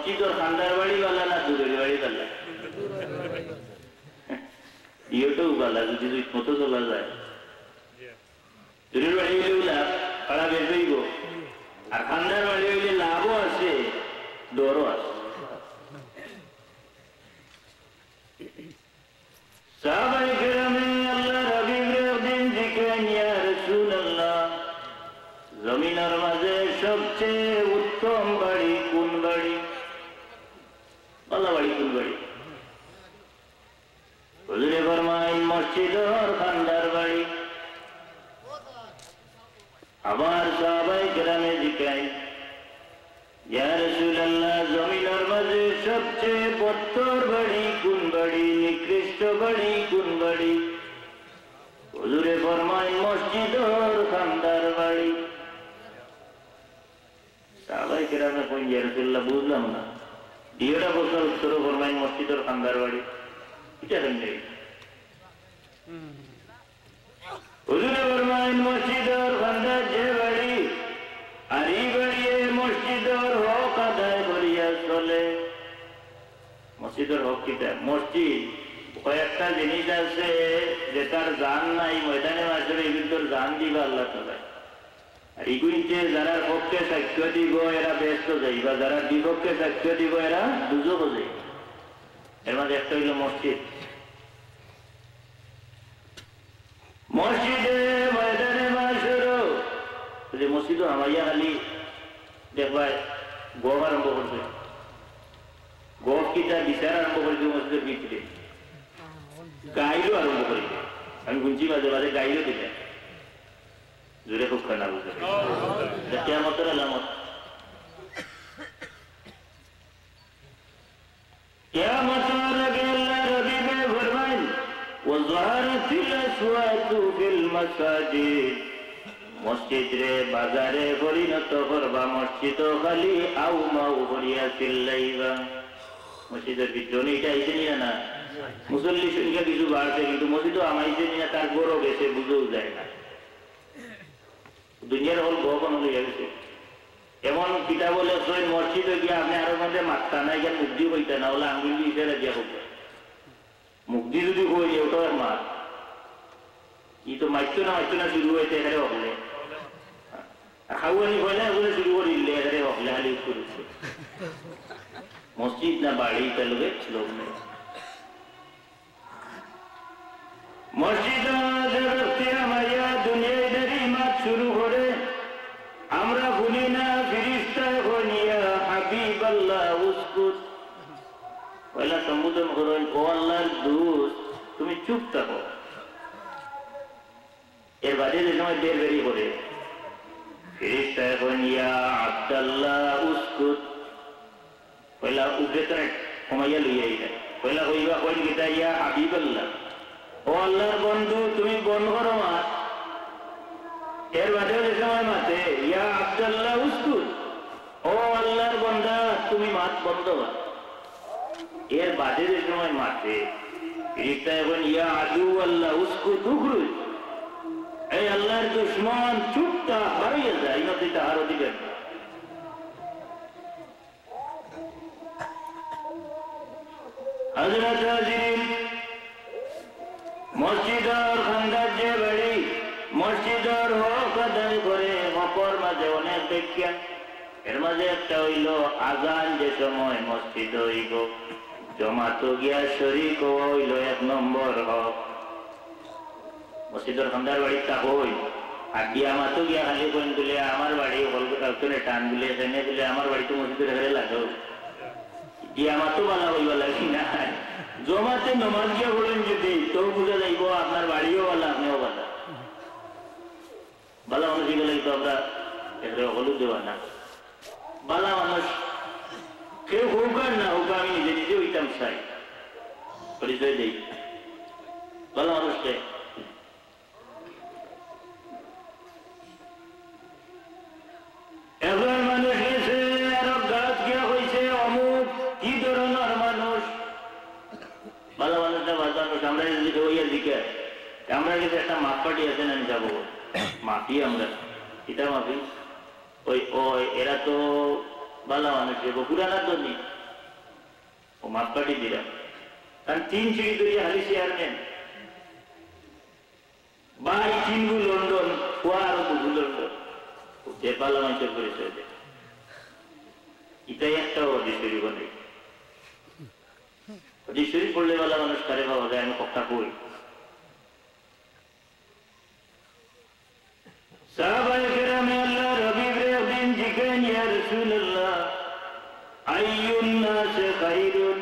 মসজিদের খান্দার বাড়ি বালা না দূরের বাড়ি বালা? ইয়েটাও বালা, যদি মতো চলা যায়। দূরের বাড়ি হইলেও লাভ, পাড়া বের হইব। আর খান্দার বাড়ি হইলে লাভও আছে, ডরও আছে। সাহাবায়ে কেরামে আল্লাহর হাবিবের একদিন জিজ্ঞাসা, ইয়া রাসূলুল্লাহ, জমিনের মাঝে সবচেয়ে উত্তম বাড়ি কোন বাড়ি? আল্লাহ বাড়ি কোন বাড়ি? হুজুরে ফরমায় মসজিদ আর খান্দার বাড়ি। আবার সাহাবায়ে কেরামে জিজ্ঞাসা, ইয়া রাসূলুল্লাহ, জমিনের মাঝে সবচেয়ে বত্তর বাড়ি কোন বাড়ি, নিকৃষ্ট বাড়ি কোন বাড়ি? হুজুরে ফরমায় মসজিদ আর খান্দার বাড়ি। সাহাবায়ে কেরামে কইন, ইয়া রাসূলুল্লাহ, বুঝলাম না। দ্বিতীয়টা প্রশ্নের উত্তর ফরমায় মসজিদ আর খান্দার বাড়ি। এটা কেমনে? হুজুরে ফরমায় মসজিদ আর খান্দার যে বাড়ি, আর এই বাড়িয়ে মসজিদের হক আদায় করিয়া চলে। মসজিদের হক কিটা? মসজিদ কয়েকটা জিনিস আছে যে তার জান নাই, ময়দানে মাঝে এগুলোর জান দিবা আল্লাহ তাআলা। আর এগুলিতে যারা পক্ষে সাক্ষ্য দিব এরা ব্যস্ত যাইবা, যারা বিপক্ষে সাক্ষ্য দিব এরা দুজক যাই। এর মাঝে একটা হইল মসজিদ। মসজিদে ময়দানে মাঝেরও যে মসজিদও আমাইয়া খালি দেখবা গপ আরম্ভ করছে, গপ কিটা বিচার আরম্ভ করেছে মসজিদের ভিতরে, গাইলও আরম্ভ করেছে। আমি গুনছি মাঝে মাঝে গাইলও দিলে জোরে খুব খানা বুঝতে কেয়ামতের আলামত। কেয়ামতের আগে আল্লাহর হাবিবে ফরমাইন, ওয়াযারাতিল আসওয়াতু ফিল মাসাজিদ, মসজিদ রে বাজারে পরিণত করবা, মসজিদ খালি আউ মাউ করিয়া চিল্লাইবা। মসজিদের ভিতরে এটা আইছে নিয়ে না, মুসল্লি সংখ্যা কিছু বাড়ছে, কিন্তু মসজিদও আমাইছে নিয়ে তার বড় গেছে, বুঝেও যায় না। দুনিয়ার হল ভবন হয়ে গেছে। এমন পিতা বলে মসজিদে গিয়ে আপনি আরো মধ্যে মাত্রা নাই গিয়ে মুক্তি হইতে না, হলে আঙ্গুল দিয়ে ইশারা দিয়া হোক। মুক্তি যদি কই ওটাও মার, ই তো মাইতো না শুরু হয়েছে এখানে হকলে খাওয়ানি হয় না, ওগুলো শুরু করিলে এখানে হকলে খালি করেছে। মসজিদ না বাড়ি তাহলে লোক নেই। মসজিদ দুনিয়াদারি মাত শুরু করে, আমরা ভুলি না ফিরিস্তা বনিয়া হাবিবাল্লাহ উসকুত, পয়লা সম্বোধন করেন, ও আল্লাহর দোস্ত তুমি চুপ থাকো। এর বাদে যে সময় বের বেরিয়ে পড়ে ফিরিস্তা বনিয়া আব্দাল্লাহ উসকুত, পয়লা উপরে তারা কমাইয়া লইয়া যায়। পয়লা কইবা কইন গীতা, ইয়া হাবিবাল্লাহ, ও আল্লাহর বন্ধু তুমি বন্ধ করো মাত। এর বাদে যে সময় মাতে, ইয়া আব্দাল্লাহ উসকুত, ও আল্লাহর বন্ধা তুমি মাত বন্ধ কর। এর বাদে যে সময় মাতে ফিরিস্তা এখন, ইয়া আদু আল্লাহ উসকুত উখরুজ, এই আল্লাহর দুশমন চুপটা হারিয়ে যায়, নদীটা আরো দিবেন। হযরত হাজিরিন, মসজিদ আর খান্দার যে বাড়ি, মসজিদের হক আদায় করে হকর মাঝে অনেক ব্যাখ্যা। এর মাঝে একটা হইল আজান যে সময় মসজিদ হইব, জমাতো গিয়া শরীক হইল এক নম্বর হক। মসজিদের খান্দার বাড়িটা হই আর দিয়া মাতো গিয়া খালি বইন দিলে আমার বাড়ি হলকে টান দিলে সেনে দিলে আমার বাড়ি তো মসজিদের ঘরে লাগো, দিয়া মাতো বালা হইবা লাগি না। জমাতে নমাজ গিয়া বলেন যদি তো বুঝা যাইব আপনার বাড়িও বালা আপনিও বালা। বালা মানুষ গেলে তো আমরা এখানে হলুদ দেওয়া না। বালা মানুষ কেউ হোক আর না হোক, আমি নিজে নিজে হইতাম চাই, পরিচয় দেই বালা মানুষকে। এবার মানুষ গেছে আরো গাছ গিয়া হয়েছে অমুক কি ধরনের মানুষ, ভালো মানুষটা ভালো মানুষ। আমরা যদি হইয়া দিকে আমরা কিন্তু একটা মাপ পাটি আছে না, যাবো মাফি আমরা এটা মাফি ওই এরা তো বালা মানুষ পুরানার জন্য ও মাপকাঠি দিলাম কারণ 3 সিঁড়ি ধরিয়ে হালি চেয়ারম্যান বা এই 3 গু লন্ডন খোয়া আরো 2 লন্ডন যে বালা মানুষের পরিচয় দেয় এটাই একটা অডিশরি বলে অডিশরি পড়লে বালা মানুষ কারে পাওয়া যায় আমি কথা কই সাহাবায়ে কেরামে আল্লাহর হাবিবে একদিন জিজ্ঞেস ইয়া রাসূলুল্লাহ আইয়ুন নাস খায়রুন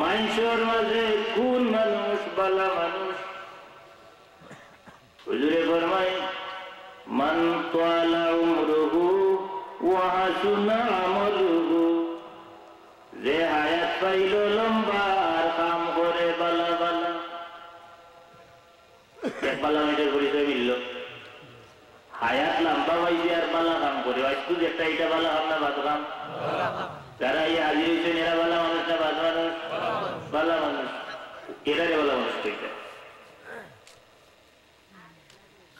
মানুষের মাঝে কোন মানুষ বালা মানুষ হুজুরে ফরমায় মান তালা উমরুহু ওয়া হাসুনা আমালুহু যে হায়াত পাইল লম্বা আর কাম করে বালা বালা এক বালা মেয়েটার পরিচয় মিলল হায়াত লম্বা পাইছে আর বালা কাম করে আজকে একটা এটা বালা কাম না বাদ কাম যারা এই হাজির হয়েছেন এরা বালা মানুষ না বাদ মানুষ বালা মানুষ এরারে বালা মানুষ ঠিক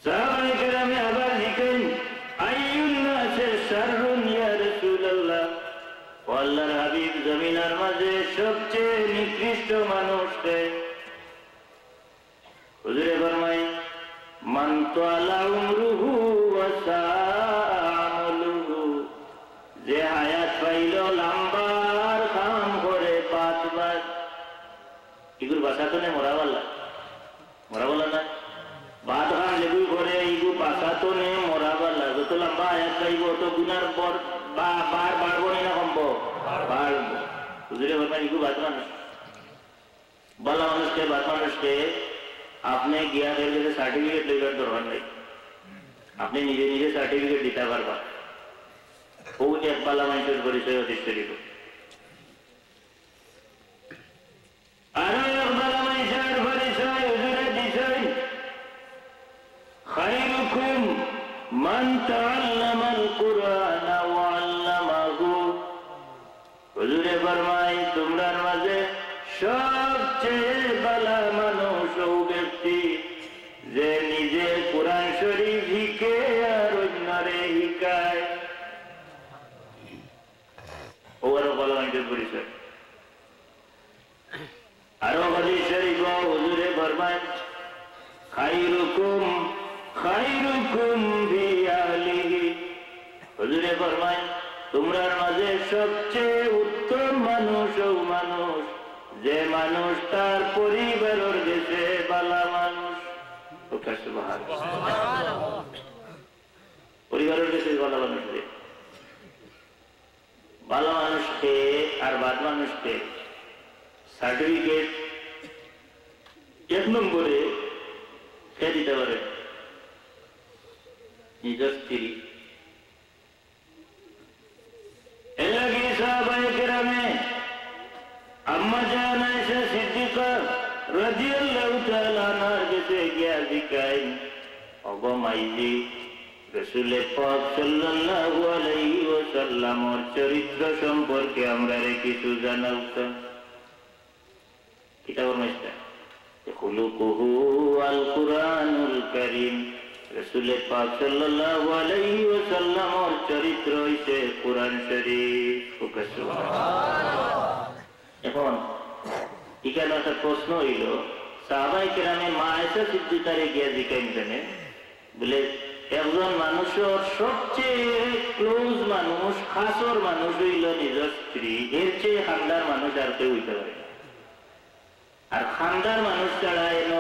সাহাবায়ে কেরামে আবার লিখেন আইয়ুন নাসে শাররুন ইয়া রাসূলুল্লাহ আল্লাহর হাবিব জমিনের মাঝে সবচেয়ে নিকৃষ্ট মানুষ কে হুজুরে ফরমায় মান তালা উমরুহু ওয়া সাআমলুহু যে হায়াত পাইল লম্বার কাম করে 5 বার এগুলো ভাষা তো নেই মরা বলা না বাদ খান লেবু করে এইগু ভাষা তো নেই মরা বলা যত লম্বা হায়াত পাইব অত গুনার পর বার বাড়বো না কমবো বাড়বো হুজুরে ফরমায় এগু বাদ মানুষ বালা মানুষকে বাদ মানুষকে আপনি গিয়া গেলে সার্টিফিকেট লইবার দরকার নাই আপনি নিজে নিজে সার্টিফিকেট দিতে পারবা ও এক বালা মানুষের পরিচয় অতিষ্ঠিত আরো এক বালা মানুষের পরিচয় হুজুরে দিছেন খায়রুকুম মান তাআল্লামাল কুরআনা ওয়া আল্লামাহু হুজুরে ফরমায় তোমরার মাঝে সবচেয়ে বালা মানুষ ও ব্যক্তি যে নিজে কোরআন শরীফ শিখে আর অন্যরে শিখায় ওরা বালা মানুষের পরিচয় আরো হাদিস শরীফ হুজুরে ফরমায় খায়রুকুম খায়রুকুম বিআহলিহি হুজুরে ফরমায় তোমরার মাঝে সবচেয়ে উত্তম মানুষ ও মানুষ যে মানুষ তার পরিবারের দেশে বালা মানুষ পরিবারের দেশে বালা মানুষ বালা মানুষকে আর বাদ মানুষকে সার্টিফিকেট 1 নম্বরে কে দিতে পারে নিজের স্ত্রী এলাকি সাহাবায়ে কেরামে আম্মা জান আয়েশা সিদ্দিকা রাদিয়াল্লাহু তাআলা আনহার কাছে গিয়া জিজ্ঞাসা ওগো মাইজি রাসূল পাক সাল্লাল্লাহু আলাইহি ওয়াসাল্লামের চরিত্র সম্পর্কে আমরা কিছু জানাও তো কিতাবের মধ্যে খুলুকুহু আল কুরআনুল কারীম রাসূল পাক সাল্লাল্লাহু আলাইহি ওয়াসাল্লামের চরিত্র হইছে কুরআন শরীফ সুবহানাল্লাহ এখন এখানে একটা প্রশ্ন হইল সাহাবায়ে কেরামে মা আয়েশা সিদ্দিকারে গিয়া জিজ্ঞাসা বলে একজন মানুষের সবচেয়ে ক্লোজ মানুষ খাসর মানুষ হইল নিজের স্ত্রী এর চেয়ে খানদার মানুষ আর কেউ হইতে পারে আর খানদার মানুষ ছাড়া এর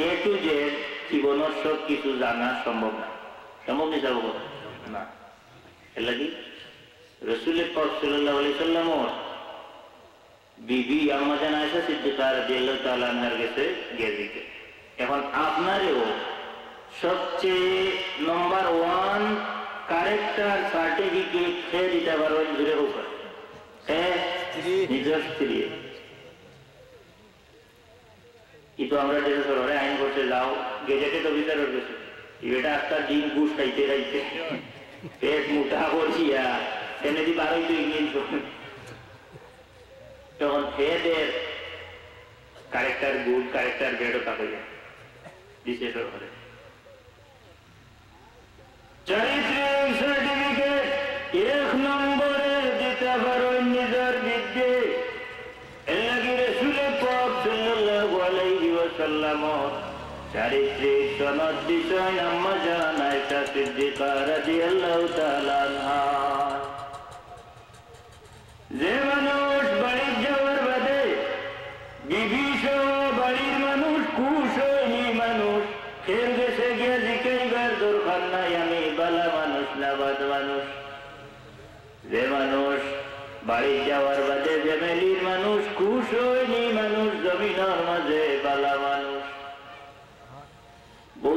এ টু জেড জীবনের সব কিছু জানা সম্ভব না সম্ভব নি যাবো না এর লাগি রাসূল পাক সাল্লাল্লাহু আলাইহি ওয়াসাল্লাম বিবি আম্মা জান আয়েশা সিদ্দিকা রাদিয়াল্লাহু তাআলা আনহার কাছে গিয়েছে এখন আপনারও সবচেয়ে নাম্বার 1 ক্যারেক্টার সার্টিফিকেট কে দিতে পারবেন জুড়ে উপর নিজের স্ত্রী কিন্তু আমরা যে শহরে আইন করতে যাও গেজেটেড অফিসারের কাছে এটা একটা দিন ঘুষ খাইতে খাইতে পেট মোটা করছিয়া এনে দি 12 তো ইংলিশ তখন এদের ক্যারেক্টার গুড ক্যারেক্টার বেড়ো থাকে বিশেষ করে চরিত্রের সার্টিফিকেট ইসলামত চারিত্রিক সনদ বিষয় আম্মা জান আয়েশা সিদ্দিকা রাদিয়াল্লাহু তাআলা আনহা। যে মানুষ বাড়ি যাওয়ার বাদে বিবি সহ বাড়ির মানুষ খুশ হয়নি, মানুষ এর দেশে গিয়ে জিজ্ঞাসা দরকার নাই আমি বালা মানুষ না বাদ মানুষ। যে মানুষ বাড়ি যাওয়ার বাদে